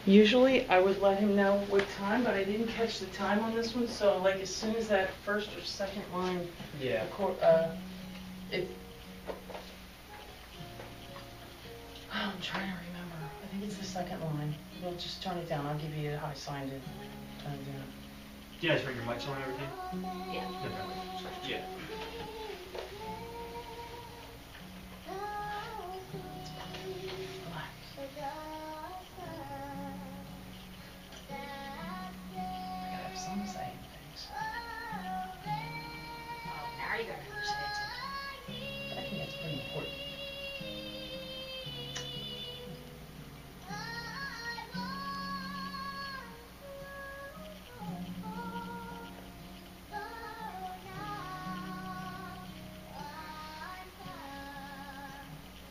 Usually I would let him know what time, but I didn't catch the time on this one, so like as soon as that first or second line, Yeah. it. Oh, I'm trying to remember. I think it's the second line. Well, just turn it down. I'll give you a high sign to turn it down. Do you guys bring your mics on and everything? Yeah. Okay. Yeah. Relax. I gotta have some say in things. Oh, now you gotta understand it. But I think that's pretty important.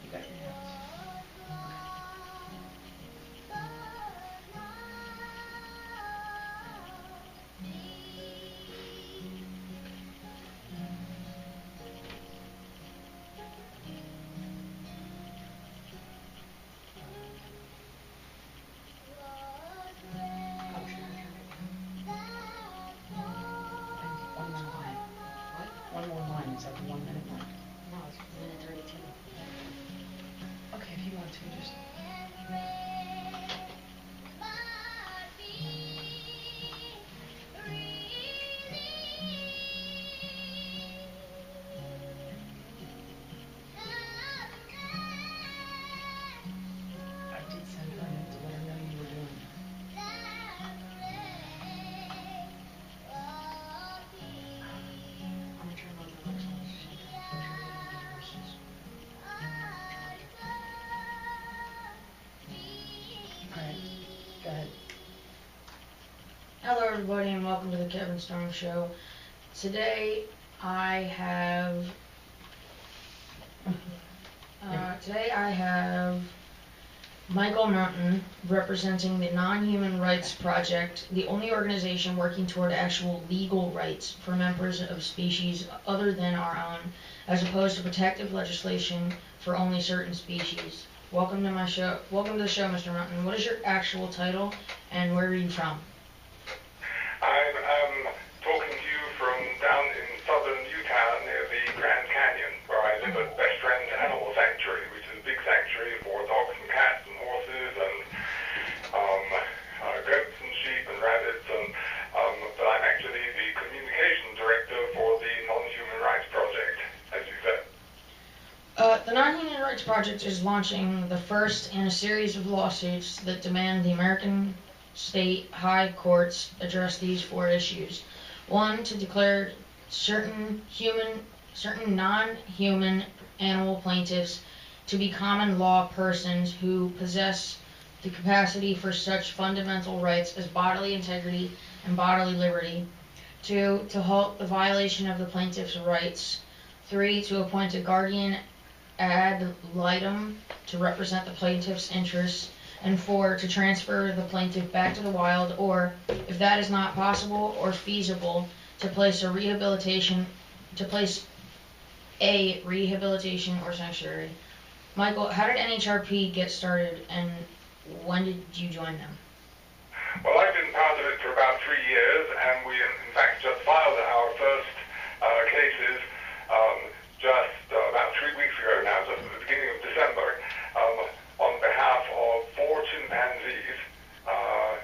You got your notes. Oh, sure, And one more line. What? One more line. Is that the 1 minute mark? No, it's minute 32. Okay, if you want to, just. I did send her a note to let her know you were doing that. I'm gonna turn on the lights on so you can push her in the verses. Alright, go ahead. Hello everybody and welcome to the Kevin Stone Show. Today I have Michael Merton representing the Non-Human Rights Project, the only organization working toward actual legal rights for members of species other than our own, as opposed to protective legislation for only certain species. Welcome to my show. Welcome to the show, Mr. Merton. What is your actual title and where are you from? I'm talking to you from down in southern Utah near the Grand Canyon, where I live at Best Friend Animal Sanctuary, which is a big sanctuary for dogs and cats and horses and goats and sheep and rabbits. But I'm actually the communication director for the Non-Human Rights Project, as you said. The Non-Human Rights Project is launching the first in a series of lawsuits that demand the American state high courts address these 4 issues. 1, to declare certain non-human animal plaintiffs to be common law persons who possess the capacity for such fundamental rights as bodily integrity and bodily liberty. 2, to halt the violation of the plaintiff's rights. 3, to appoint a guardian ad litem to represent the plaintiff's interests. And 4, to transfer the plaintiff back to the wild, or, if that is not possible or feasible, to place a rehabilitation or sanctuary. Michael, how did NhRP get started, and when did you join them? Well, I've been part of it for about 3 years, and we, in fact, just filed our first cases just about 3 weeks ago now, just at the beginning of December, on behalf of 4 chimpanzees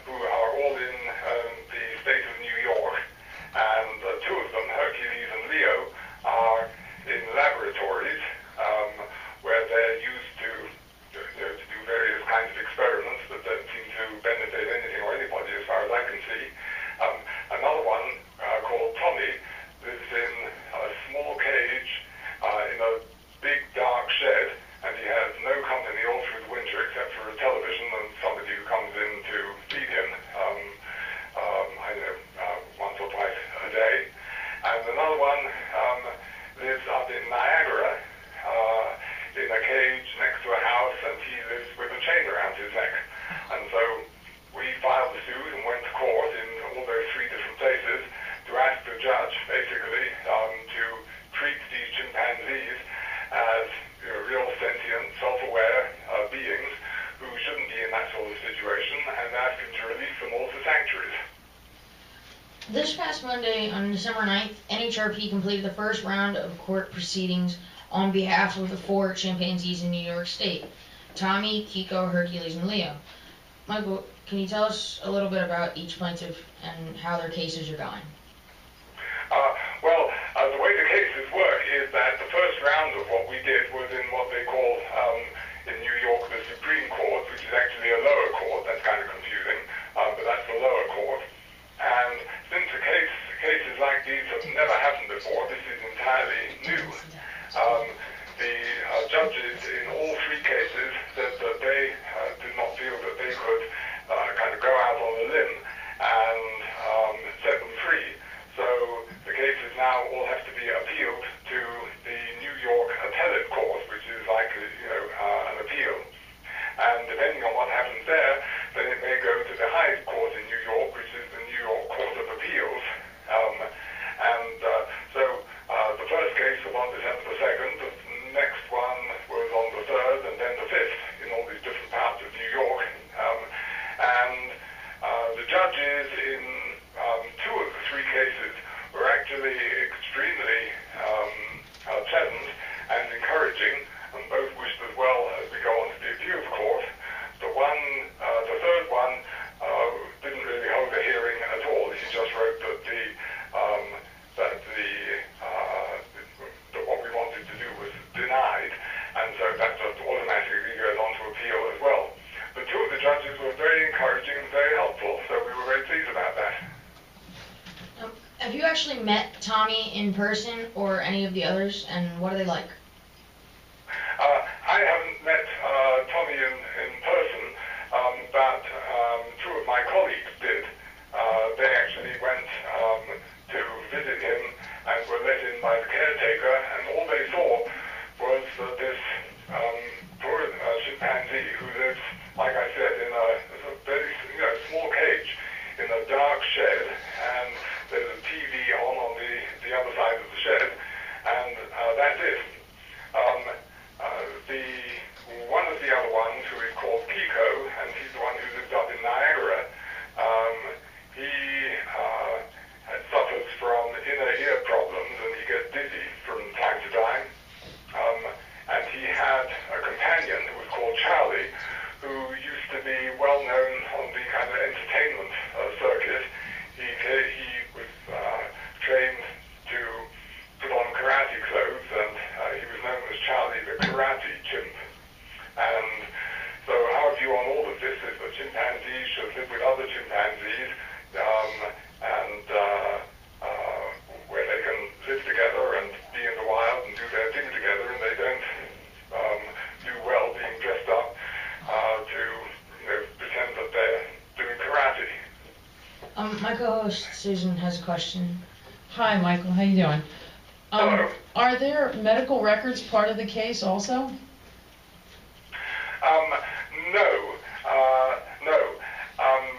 who are all in the state of New York, and 2 of them, Hercules and Leo, are in laboratories where they're used to do various kinds of experiments that don't seem to benefit anything or anybody as far as I can see. Another one, this past Monday, on December 9th, NhRP completed the first round of court proceedings on behalf of the 4 chimpanzees in New York State: Tommy, Kiko, Hercules, and Leo. Michael, can you tell us a little bit about each plaintiff and how their cases are going? The way the cases work is that the first round of what we did was in what they call, in New York, the Supreme Court, which is actually a lower court. That's kind of confusing, but that's the lower court. And since cases like these have never happened before, this is entirely new. The judges in all 3 cases said that they did not feel that they could kind of go out on a limb and set them free. So the cases now all have to be appealed to the New York Appellate Court, which is like an appeal. And depending on what happens there, then it may go to the highest court in New York, which is the New York Court of Appeals. So the first case was on December the 2nd, the next one was on the 3rd, and then the 5th in all these different parts of New York. The judges in 2 of the 3 cases were actually extremely pleasant and encouraging, and both wished as well as we go on to the appeals court. The 3rd one didn't really hold a hearing at all. He just wrote that what we wanted to do was denied, and so that just automatically goes on to appeal as well. But 2 of the judges were very encouraging and very helpful, so we were very pleased about that. Have you actually met Tommy in person or any of the others, and what are they like? I haven't met Tommy in person, but 2 of my colleagues did. They actually went to visit him and were let in by the caretaker, and all they saw was that this poor chimpanzee who lives, like I said, in a very small cage in a dark shed, and there's a TV on the other side of the shed, and that's it. One of the other ones, who is called Kiko, and he's the one who lives up in Niagara, he suffers from inner ear problems, and he gets dizzy from time to time. And he had a companion who was called Charlie, who used to be well known on the kind of entertainment circuit. He was trained to put on karate clothes, and he was known as Charlie the Karate Chimp. And so our view on all of this is that chimpanzees should live with other chimpanzees, and where they can live together and be in the wild and do their thing together, and they don't do well being dressed up to pretend that they're doing karate. My co-host Susan has a question. Hi, Michael. How you doing? Hello. Are there medical records part of the case also? No,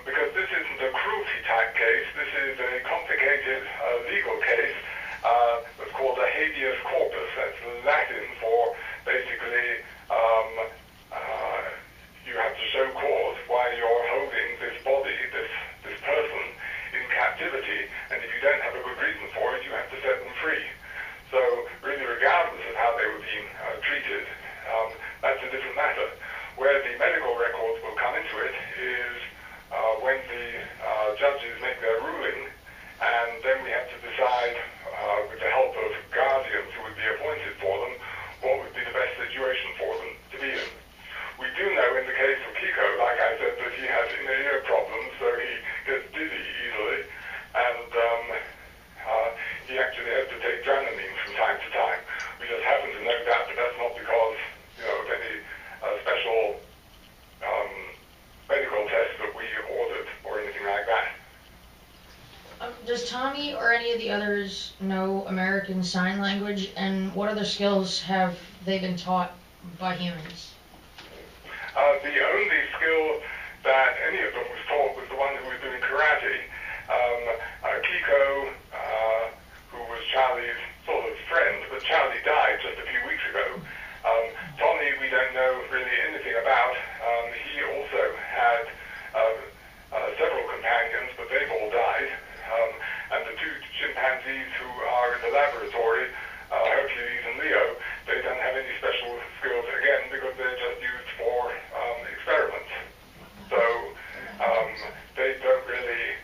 because this isn't a cruelty type case. This is a complicated legal case that's called a habeas corpus. That's Latin for basically you have to show cause why you're holding this body, this person, in captivity, and if you don't have a good reason for it, you have to set them free. So really, regardless of how they were being treated, that's a different matter. Where the medical records will come into it is when the judges make their ruling, and then we have to decide, with the help of guardians who would be appointed for them, what would be the best situation for them to be in. We do know in the case of Kiko, like I said, that he has inner ear problems, so he gets dizzy easily, and he actually has to take Dramamine from time to time. We just happen to know that, but that's not because of any special medical tests that we ordered or anything like that. Does Tommy or any of the others know American Sign Language, and what other skills have they been taught by humans? The only skill that any of them was taught was the one who was doing karate. Kiko, who was Charlie's sort of friend, but Charlie died just a few weeks ago. Tommy, we don't know really anything about. He also had several companions, but they've all died. And chimpanzees who are in the laboratory, Hercules and Leo, they don't have any special skills, again, because they're just used for experiments. So they don't really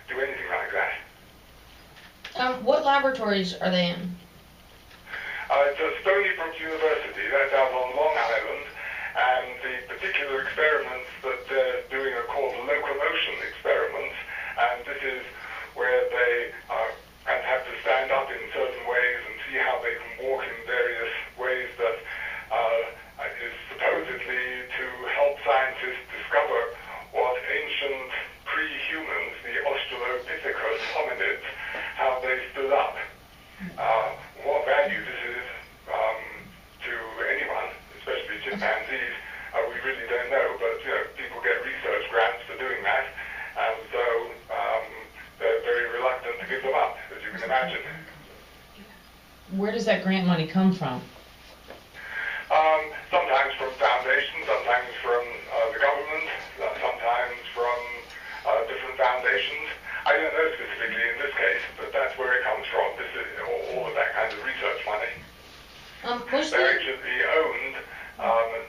do anything like that. What laboratories are they in? It's at Stony Brook University, that's out on Long Island, and the particular experiments that they're doing are called locomotion experiments, and this is where they kind of have to stand up in certain ways and see how they can walk in various ways that is supposedly to help scientists discover what ancient pre-humans, the Australopithecus hominids, how they stood up. What value this is to anyone, especially chimpanzees, we really don't know, but people get research grants for doing that, and so they're very reluctant to give them up, as you can imagine. Where does that grant money come from? Sometimes from foundations, sometimes from the government, sometimes from different foundations. I don't know specifically in this case, but that's where it comes from. This is all of that kind of research money. They're actually owned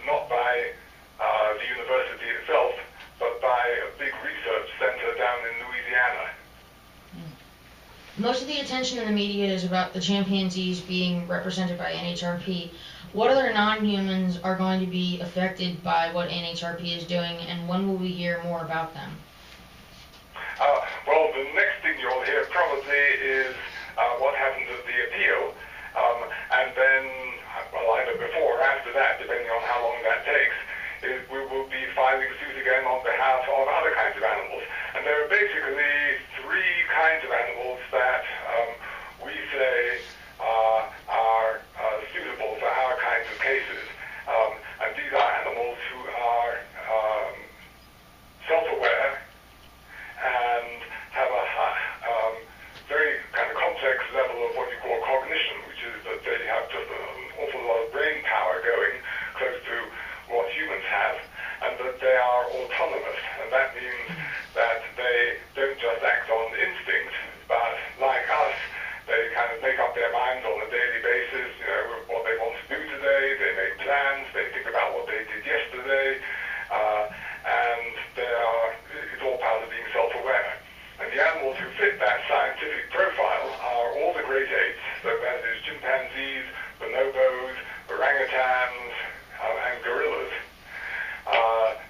not by the university itself, but by a big research center down in Louisiana. Most of the attention in the media is about the chimpanzees being represented by NhRP. What other non-humans are going to be affected by what NhRP is doing, and when will we hear more about them? Well, the next thing you'll hear probably is what happens at the appeal, and then, well, either before or after that, depending on how long that takes, is we will be filing suit again on behalf of other kinds of animals. And there are basically three kinds of animals that we say are suitable for our kinds of cases. And these are animals who are self-aware and have a very kind of complex level of what you call cognition, which is that they have just an awful lot of brain power going, close to what humans have, and that they are autonomous. And that means that they don't just act on instinct, but like us, they kind of make up their minds on a daily basis, what they want to do today, they make plans, they think about what they did yesterday, and it's all part of being self-aware. And the animals who fit that scientific profile are all the great apes, so that is chimpanzees, bonobos, orangutans, and gorillas.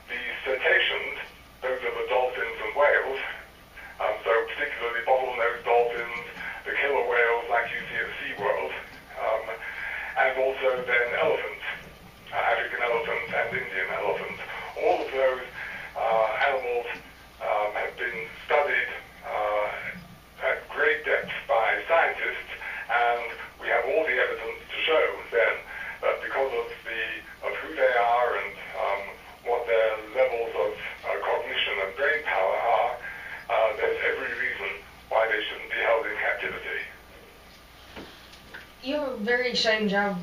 The cetaceans, those are the dolphins and whales, so particularly bottlenose dolphins, the killer whales like you see at SeaWorld, and also then elephants, African elephants and Indian elephants. All of those animals have been studied at great depth by scientists, and we have all the evidence to show then that because of who they are and what their levels of cognition and brain power are, there's every reason why they shouldn't be held in captivity. You have a very exciting job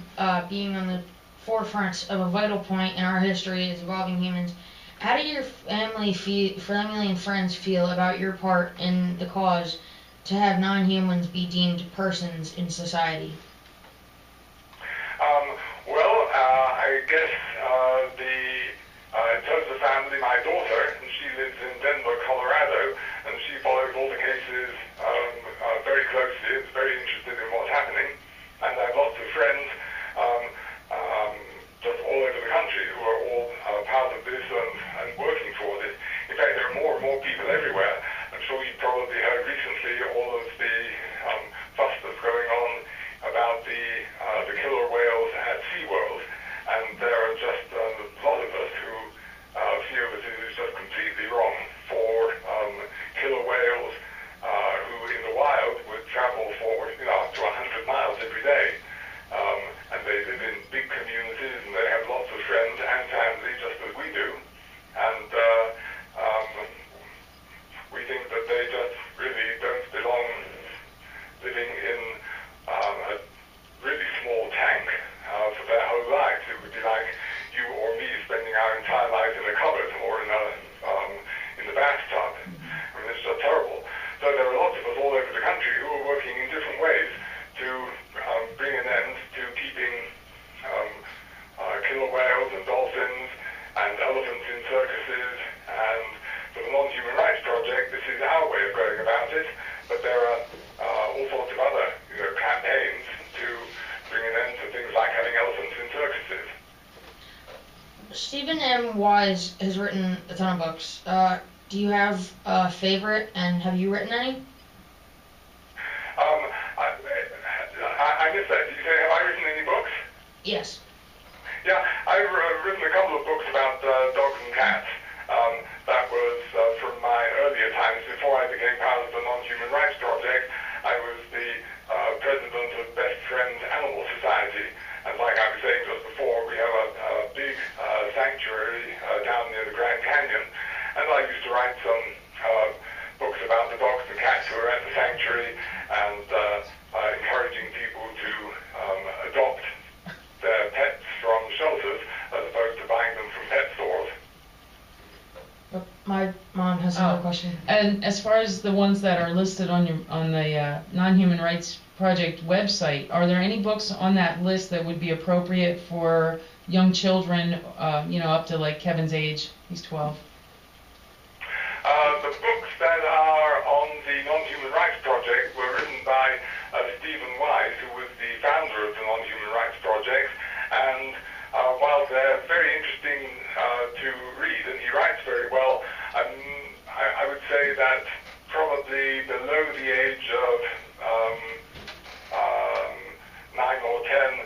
being on the forefront of a vital point in our history as evolving humans. How do your family and friends feel about your part in the cause to have non-humans be deemed persons in society? I guess in terms of family, my daughter, and she lives in Denver, Colorado, and she follows all the cases very closely, is very interested in what's happening, and I have lots of friends just all over the country who are all part of this and working for this. In fact, there are more and more people everywhere. I'm sure you probably heard recently all of the fuss that's going on about the killer whales at SeaWorld, and there are just a lot of us who feel that it is just completely wrong for killer whales who all sorts of other campaigns to bring an end to things like having elephants in circuses. Stephen M. Wise has written a ton of books. Do you have a favorite, and have you written any? I missed that. Did you say, have I written any books? Yes. Yeah, I've written a couple of books about dogs and cats. That was from my earlier times before I became part of the Non-Human Rights Project. I was the president of Best Friend Animal Society. And like I was saying just before, we have a big sanctuary down near the Grand Canyon. And I used to write some books about the dogs and cats who are at the sanctuary and encouraging people to adopt their pets from shelters as opposed to buying them from pet stores. My mom has another question. And as far as the ones that are listed on the Non-Human Rights Project website, are there any books on that list that would be appropriate for young children, up to like Kevin's age? He's 12. The books that are on the Non-Human Rights Project were written by Stephen Wise, who was the founder of the Non-Human Rights Project, and while they're very interesting to read, and he writes very well, I would say that probably below the age of 9 or 10,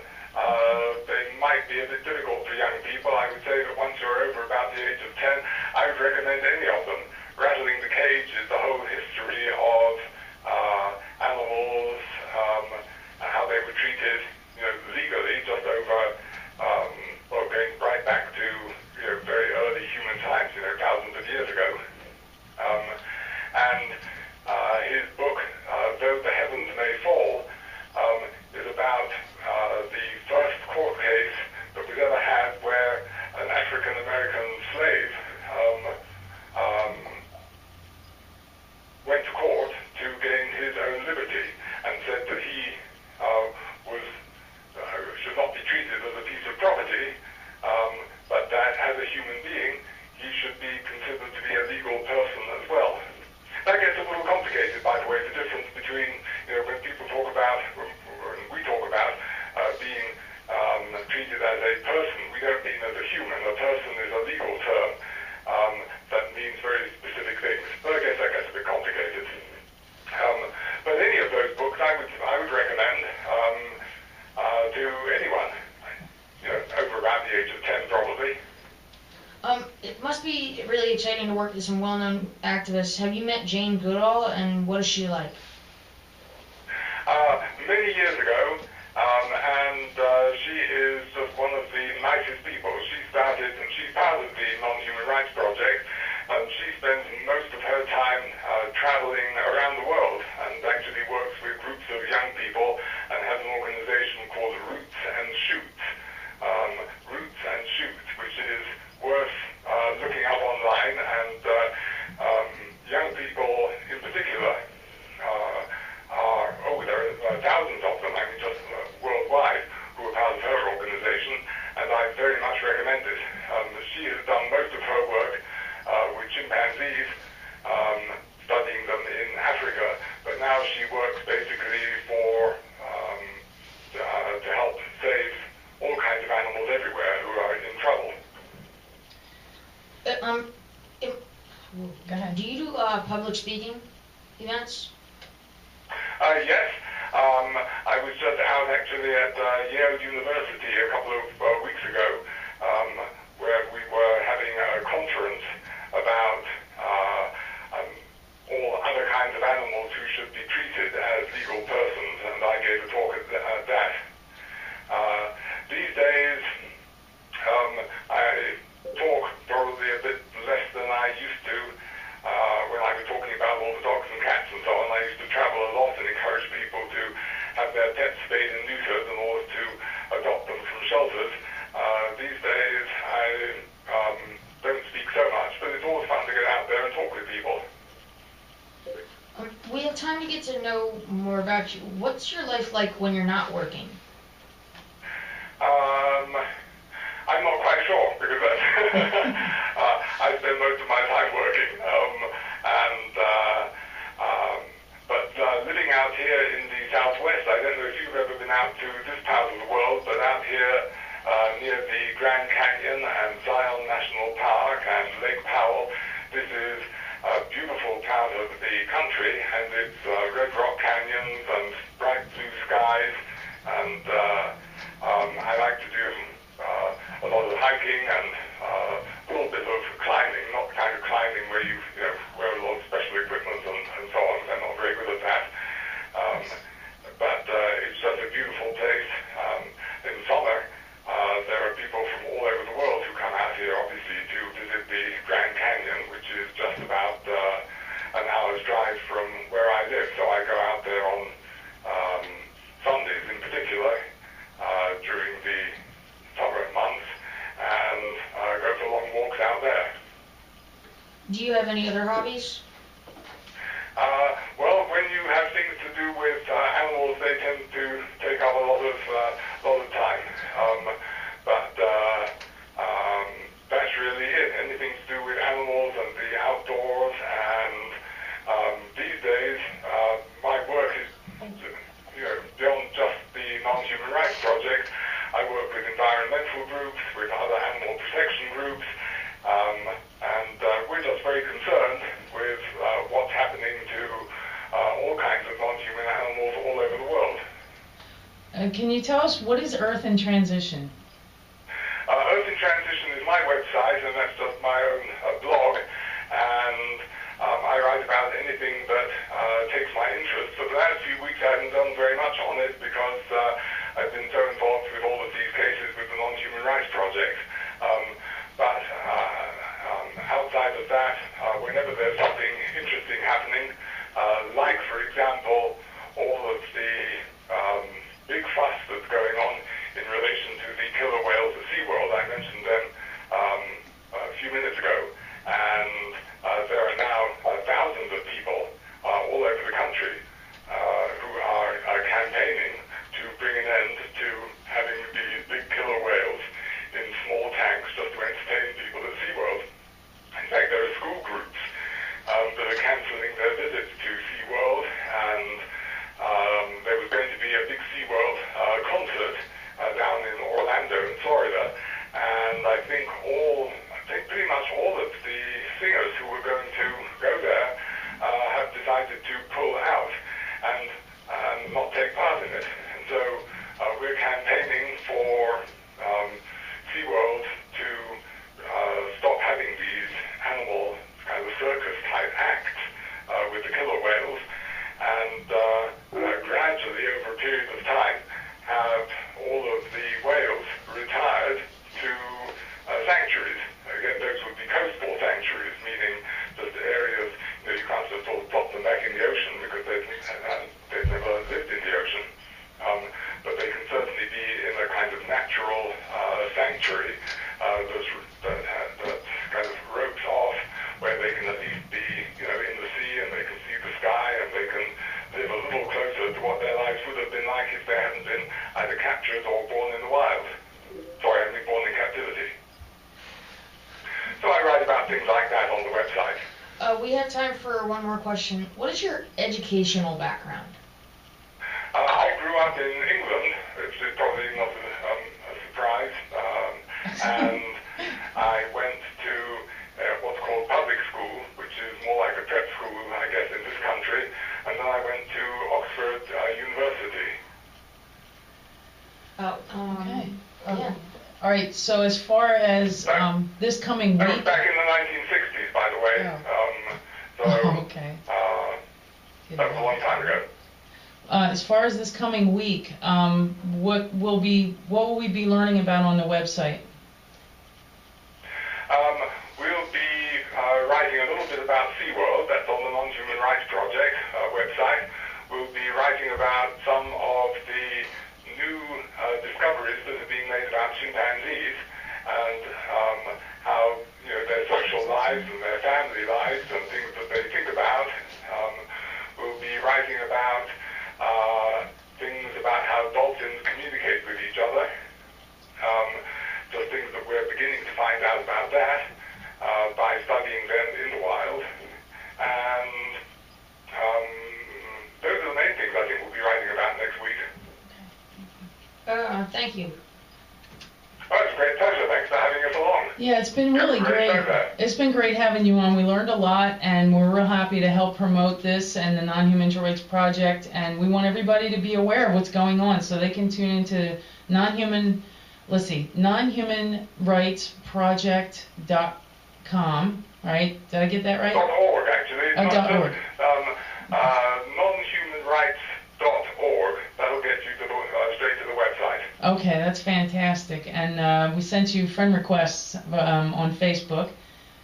they might be a bit difficult for young people. I would say that once you're over about the age of 10, I would recommend any of them. Rattling the Cage is the whole history of animals, how they were treated, legally, just over, going right back to very early human times, thousands of years ago. And his book, Though the Heavens May Fall, is about the first court case that we've ever had where an African-American slave went to court to gain his own liberty and said that he should not be treated as a piece of property, but that as a human being, he should be considered to be a legal person as well. That gets a little complicated, by the way, the difference between, when people talk about, when we talk about being treated as a person, we don't mean as a human. A person is a legal term that means very specific things. But I guess that gets a bit complicated. But any of those books I would recommend to anyone, over around the age of 10 probably. It must be really exciting to work with some well-known activists. Have you met Jane Goodall, and what is she like? Many years ago, and she is just one of the nicest people. She started, and she's part of the Non-Human Rights Project, and she spends most of her time traveling around the world and actually works with groups of young people and has an organization called Roots and Shoots. Roots and Shoots, which is worth looking up online, and young people in particular there are thousands of them, just worldwide, who are part of her organization, and I very much recommend it. She has done most of her work with chimpanzees, studying them in Africa, but now she works basically to help save all kinds of animals everywhere who are in trouble. Go ahead. Do you do public speaking events? Yes. I was just out actually at Yale University a couple of weeks ago, where we were having a conference about all other kinds of animals who should be treated as legal persons, and I gave a talk at that. These days, I talk probably a bit less than I used to when I was talking about all the dogs and cats and so on. I used to travel a lot and encourage people to have their pets spayed and neutered in order to adopt them from shelters. These days, I don't speak so much, but it's always fun to get out there and talk with people. We have time to get to know more about you. What's your life like when you're not working? I'm not quite sure, because I spend most of my time working, but living out here in the southwest, I don't know if you've ever been out to this part of the world, but out here near the Grand Canyon and Zion National Park and Lake Powell, this is a beautiful part of the country, and it's red rock canyons and bright blue skies, and I like to do a lot of hiking and a little bit of climbing, not the kind of climbing where you wear a lot of special equipment and so on. I'm not very good at that. But it's just a beautiful place. In summer, there are people from all over the world who come out here, obviously, to visit the Grand Canyon, which is just about an hour's drive from where I live. So I go out there on Sundays in particular during the summer months and go for long walks out there. Do you have any other hobbies? Well, when you have things to do with animals, they tend to take up a lot of time. That's really it. Anything to do with animals and the outdoors. And these days, my work is beyond just the non-human rights project. I work with environmental groups, with other animal protection groups, and we're just very concerned with what's happening to all kinds of non-human animals all over the world. Can you tell us, what is Earth in Transition? Earth in Transition is my website, and that's just my own blog, and I write about anything that takes my interest. For the last few weeks I haven't done very much on it because I've been so involved with all of these cases with the Non-Human Rights Project. But outside of that, whenever there's something interesting happening, like, for example, all of the big fuss that's going on in relation to the killer whales at SeaWorld. I mentioned them a few minutes ago, and there are now thousands of people all over the country who are campaigning to bring an end to having these big killer whales in small tanks just to entertain people at SeaWorld. In fact, there are school groups that are cancelling their visits to SeaWorld, and there was going to be a big SeaWorld concert down in Orlando in Florida, and I think pretty much all of the singers who were going to go there have decided to pull out and not take part in it. And so we're campaigning for SeaWorld to stop having these animal kind of circus-type acts with the killer whales, and gradually, over a period of time, have all of the whales retired to sanctuaries. Again, those would be coastal sanctuaries, meaning just areas, you can't just sort of drop them back in the ocean because they've never lived in the ocean. But they can certainly be in a kind of natural sanctuary that kind of ropes off, where they can at least be, in the sea, and they can see the sky, and they can live a little closer to what their lives would have been like if they hadn't been either captured or born in the wild. Sorry, hadn't been born in captivity. So I write about things like that on the website. We have time for one more question. What is your educational background? I grew up in England. It's probably not a surprise. And I went to what's called public school, which is more like a prep school, I guess, in this country. And then I went to Oxford University. Okay. Yeah. All right, so as far as this coming That was week... back in the 1960s, by the way. Okay. That was a long time ago. As far as this coming week, what will we be learning about on the website? We'll be writing a little bit about SeaWorld. That's on the Non-Human Rights Project website. We'll be writing about some of the new discoveries that are being made about chimpanzees and how their social lives and their family lives and things that they think about. We'll be writing about things about how dolphins communicate with each other. Just things that we're beginning to find out about that by studying them in the wild. And those Thank you. Oh, it's a great pleasure. Thanks for having us along. Yeah, it's been really Great great. program. It's been great having you on. We learned a lot, and we're real happy to help promote this and the Non-Human Rights Project. And we want everybody to be aware of what's going on, so they can tune into nonhumanrightsproject.com. Right? Did I get that right? .org, actually. Oh, .org. nonhumanrights.org. That'll get you to straight to the website. Okay, that's fantastic. And we sent you friend requests on Facebook.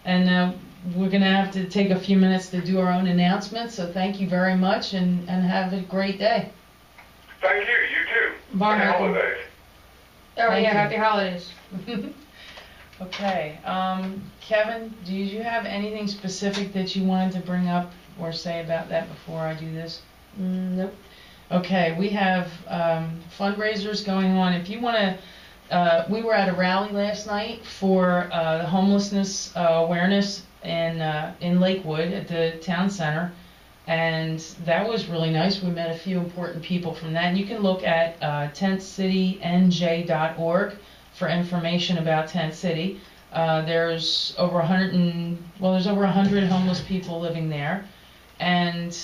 And we're going to have to take a few minutes to do our own announcements. So thank you very much, and have a great day. Thank you. You too. Bye, Happy Michael. holidays. Oh, Thank yeah, you. happy holidays. Okay. Kevin, do you have anything specific that you wanted to bring up or say about that before I do this? Nope. Okay, we have fundraisers going on. If you want to, we were at a rally last night for the homelessness awareness in Lakewood at the town center, and that was really nice. We met a few important people from that. And you can look at tentcitynj.org for information about Tent City. There's over 100 homeless people living there. And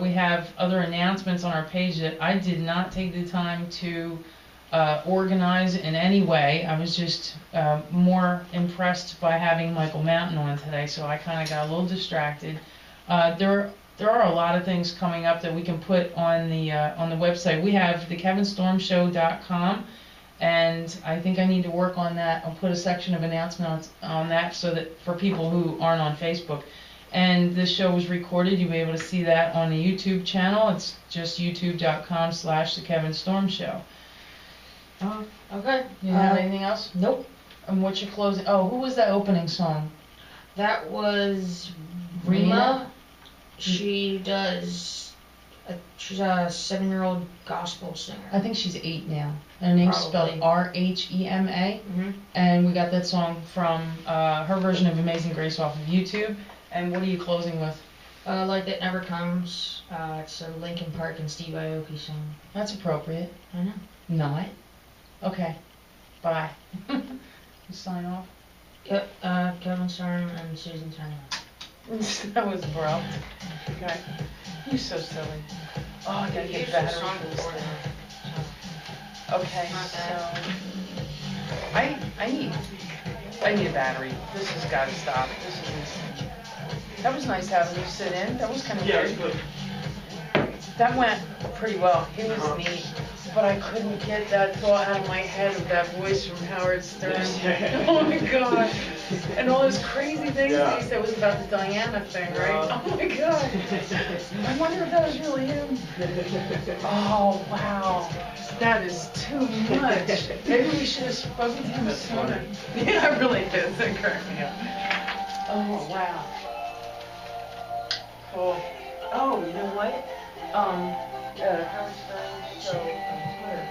we have other announcements on our page that I did not take the time to organize in any way. I was just more impressed by having Michael Mountain on today, so I kind of got a little distracted. There are a lot of things coming up that we can put on the website. We have the kevinstormshow.com, and I think I need to work on that. I'll put a section of announcements on that so that for people who aren't on Facebook. And this show was recorded. You'll be able to see that on the YouTube channel. It's just youtube.com/The Kevin Storm Show. Okay. You have anything else? Nope. And what's your closing? Oh, who was that opening song? That was Rena? Rena. She's a 7-year-old gospel singer. I think she's 8 now. Her name's Probably. spelled RHEMA. Mhm. And we got that song from her version of Amazing Grace off of YouTube. And what are you closing with? Light That Never Comes. It's a Linkin Park and Steve Aoki song. That's appropriate. I know. Not. Okay. Bye. You sign off? Yep. Kevin Storm and Susan signing off. That was abrupt. Okay. You're so silly. Oh, I gotta get battery for this thing. Okay, so I need a battery. This has got to stop. This is insane. That was nice having you sit in. That was kind of Yeah, weird. it's good. That went pretty well. He was neat, but I couldn't get that thought out of my head of that voice from Howard Stern. Oh my gosh. And all those crazy things that he said was about the Diana thing, right? Oh my god. I wonder if that was really him. Oh wow. That is too much. Maybe we should have spoken to him sooner. Yeah, I really did. That cracked me up. Oh wow. Cool. Oh, you know what? Howard Stern show on Twitter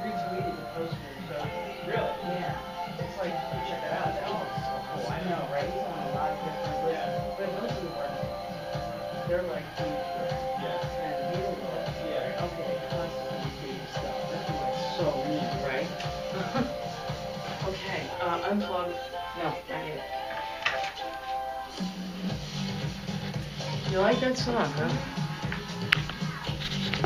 retweeted the post for the show. Really? Yeah. It's like, check it out. That looks so cool. I know, right? He's on a lot of different lists. But most of them are, they're like huge. Yeah. And he was like, Yeah. okay, constantly big stuff. That's like so neat, right? Okay, unplug. No, not yet. You like that song, huh?